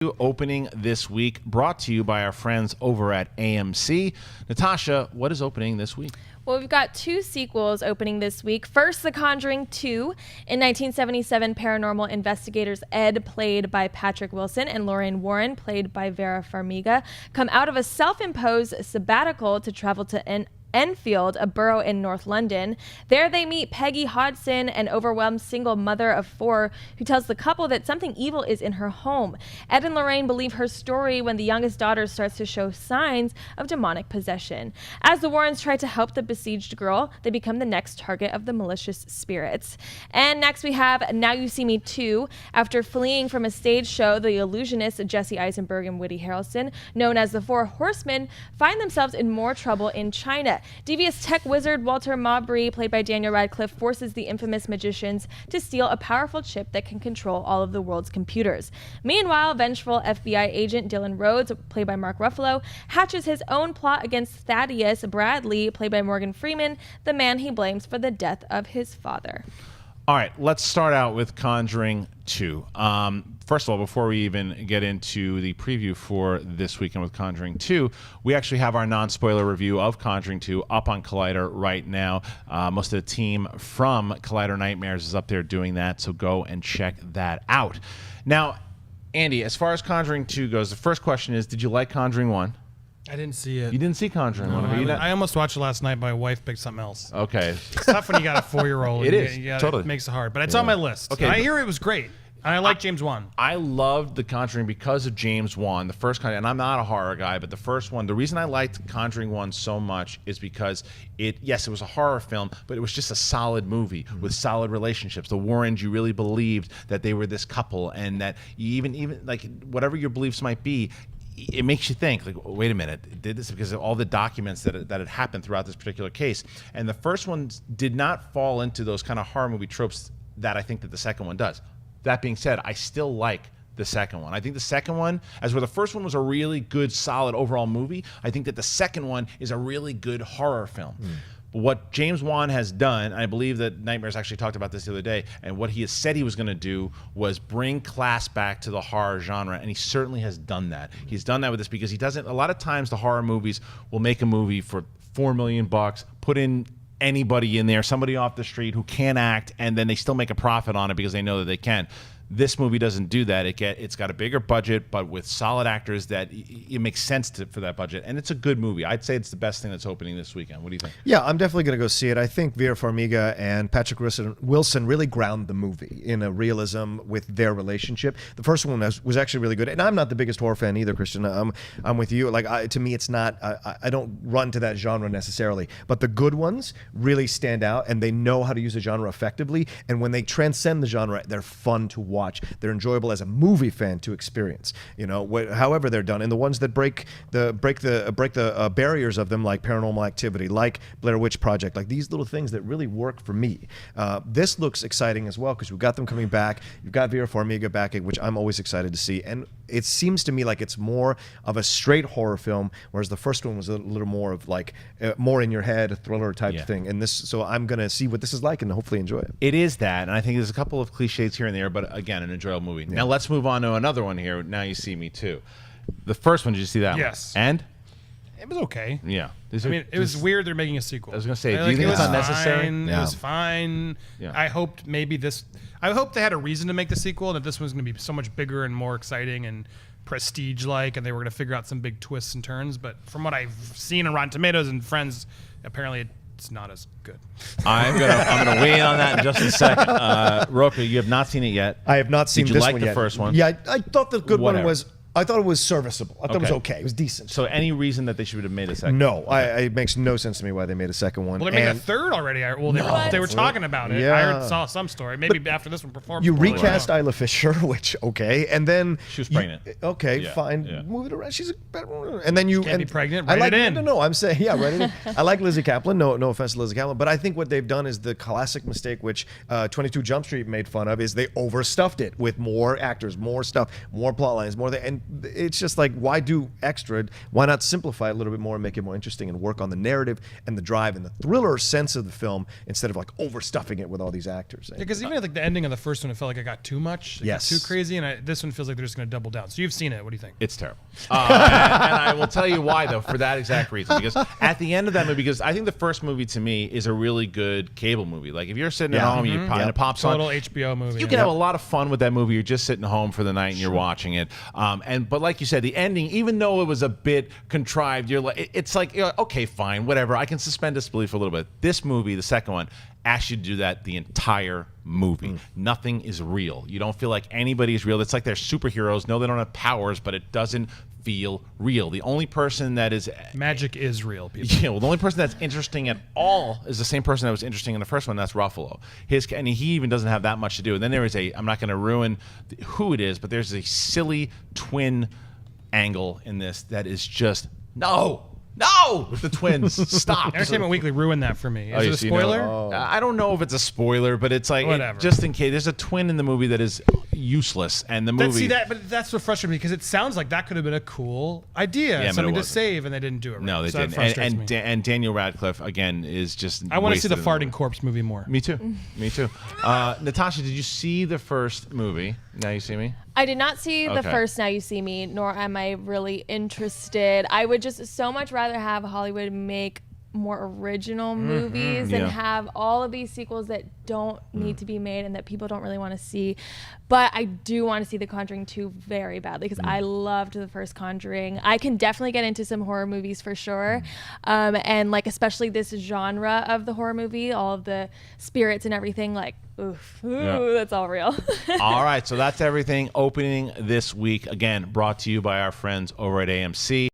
Opening this week, brought to you by our friends over at AMC. Natasha, what is opening this week? Well, we've got two sequels opening this week. First, The Conjuring 2. In 1977, paranormal investigators Ed, played by Patrick Wilson, and Lorraine Warren, played by Vera Farmiga, come out of a self-imposed sabbatical to travel to Enfield, a borough in North London. There they meet Peggy Hodgson, an overwhelmed single mother of 4 who tells the couple that something evil is in her home. Ed and Lorraine believe her story when the youngest daughter starts to show signs of demonic possession. As the Warrens try to help the besieged girl, they become the next target of the malicious spirits. And next we have Now You See Me 2. After fleeing from a stage show, the illusionists Jesse Eisenberg and Woody Harrelson, known as the Four Horsemen, find themselves in more trouble in China. Devious tech wizard Walter Mabry, played by Daniel Radcliffe, forces the infamous magicians to steal a powerful chip that can control all of the world's computers. Meanwhile, vengeful FBI agent Dylan Rhodes, played by Ruffalo, hatches his own plot against Thaddeus Bradley, played by Morgan Freeman, the man he blames for the death of his father. All right, let's start out with Conjuring 2. First of all, before we even get into the preview for this weekend with Conjuring 2, we actually have our non-spoiler review of Conjuring 2 up on Collider right now. Most of the team from Collider Nightmares is up there doing that, so go and check that out. Now, Andy, as far as Conjuring 2 goes, the first question is, did you like Conjuring 1? I didn't see it. You didn't see Conjuring 1? I almost watched it last night. My wife picked something else. Okay. It's tough when you got a 4-year-old. It is, totally. It makes it hard. But it's on my list. Okay. I hear it was great. And I like James Wan. I loved The Conjuring because of James Wan. The first Conjuring, and I'm not a horror guy, but the first one, the reason I liked Conjuring 1 so much is because yes, it was a horror film, but it was just a solid movie with solid relationships. The Warrens, you really believed that they were this couple, and that you even like whatever your beliefs might be, it makes you think, like, wait a minute, did this because of all the documents that had happened throughout this particular case. And the first one did not fall into those kind of horror movie tropes that I think that the second one does. That being said, I still like the second one. I think the second one, as where the first one was a really good, solid overall movie, I think that the second one is a really good horror film. But what James Wan has done, I believe that Nightmares actually talked about this the other day, and what he has said he was going to do was bring class back to the horror genre, and he certainly has done that. He's done that with this because he doesn't, a lot of times the horror movies will make a movie for $4 million, put in anybody in there, somebody off the street who can't act, and then they still make a profit on it because they know that they can. This movie doesn't do that. It's got a bigger budget, but with solid actors that it makes sense for that budget, and it's a good movie. I'd say it's the best thing that's opening this weekend. What do you think? Yeah, I'm definitely going to go see it. I think Vera Farmiga and Patrick Wilson really ground the movie in a realism with their relationship. The first one was actually really good, and I'm not the biggest horror fan either, Christian. I'm with you. Like to me, it's not. I don't run to that genre necessarily, but the good ones really stand out, and they know how to use the genre effectively. And when they transcend the genre, they're fun to watch. They're enjoyable as a movie fan to experience. You know, however they're done, and the ones that break the barriers of them, like Paranormal Activity, like Blair Witch Project, like these little things that really work for me. This looks exciting as well because we've got them coming back. You've got Vera Farmiga back, which I'm always excited to see, and it seems to me like it's more of a straight horror film, whereas the first one was a little more of like more in your head, a thriller type thing. And so I'm gonna see what this is like and hopefully enjoy it. It is that, and I think there's a couple of cliches here and there, but again, an enjoyable movie. Now let's move on to another one here. Now You See Me 2. The first one, did you see that one? Yes. And? It was okay. Yeah. It was weird they're making a sequel. I was going to say, do you think it's unnecessary? It was fine. Yeah. I hoped I hope they had a reason to make the sequel, and that this was going to be so much bigger and more exciting and prestige-like, and they were going to figure out some big twists and turns. But from what I've seen on Rotten Tomatoes and Friends, apparently it's not as good. I'm gonna weigh in on that in just a second. Roka, you have not seen it yet. I have not seen this one yet. Did you like the first one? Yeah, I thought the good one was. I thought it was serviceable. I thought it was okay. It was decent. So any reason that they should have made a second? No, it makes no sense to me why they made a second one. Well, they're making a third already. They were talking about it. Yeah. I saw some story. Maybe after this one performed. You recast Isla Fisher, which and then she was pregnant. Fine. Yeah. Move it around. She's a better woman. And then you can't be pregnant. Write it in. No, I'm saying write it in. I like Lizzie Kaplan. No offense to Lizzie Kaplan, but I think what they've done is the classic mistake, which 22 Jump Street made fun of, is they overstuffed it with more actors, more stuff, more plot lines, and and it's just like, why do extra? Why not simplify it a little bit more and make it more interesting and work on the narrative and the drive and the thriller sense of the film instead of like overstuffing it with all these actors. Because even at like the ending of the first one, it felt like it got too much. It got too crazy, and this one feels like they're just going to double down. So you've seen it. What do you think? It's terrible. And I will tell you why, though, for that exact reason. Because at the end of that movie, because I think the first movie to me is a really good cable movie. Like if you're sitting at home and it pops on. Total HBO movie. You can have a lot of fun with that movie. You're just sitting home for the night and you're watching it. But like you said, the ending, even though it was a bit contrived, you're like, it's like, okay, fine, whatever. I can suspend disbelief for a little bit. This movie, the second one, asks you to do that the entire movie. Nothing is real. You don't feel like anybody is real. It's like they're superheroes. No, they don't have powers, but it doesn't feel real. The only person that is magic is real, people. Yeah, well, the only person that's interesting at all is the same person that was interesting in the first one. That's Ruffalo. And he even doesn't have that much to do. And then there is I'm not going to ruin who it is, but there's a silly twin angle in this that is just no. The twins. Stop. Entertainment Weekly ruined that for me. Is it a spoiler? I don't know if it's a spoiler, but it's like just in case. There's a twin in the movie that is useless, and the movie. But that's what frustrated me because it sounds like that could have been a cool idea, something to save, and they didn't do it. Right. No, they didn't. And Daniel Radcliffe again is just. I want to see the farting corpse movie more. Me too. Me too. Natasha, did you see the first movie? Now You See Me? I did not see the first Now You See Me, nor am I really interested. I would just so much rather have Hollywood make more original movies and have all of these sequels that don't need to be made and that people don't really want to see. But I do want to see The Conjuring 2 very badly because I loved the first Conjuring. I can definitely get into some horror movies for sure. And like especially this genre of the horror movie, all of the spirits and everything, like that's all real. All right, so that's everything opening this week. Again, brought to you by our friends over at AMC.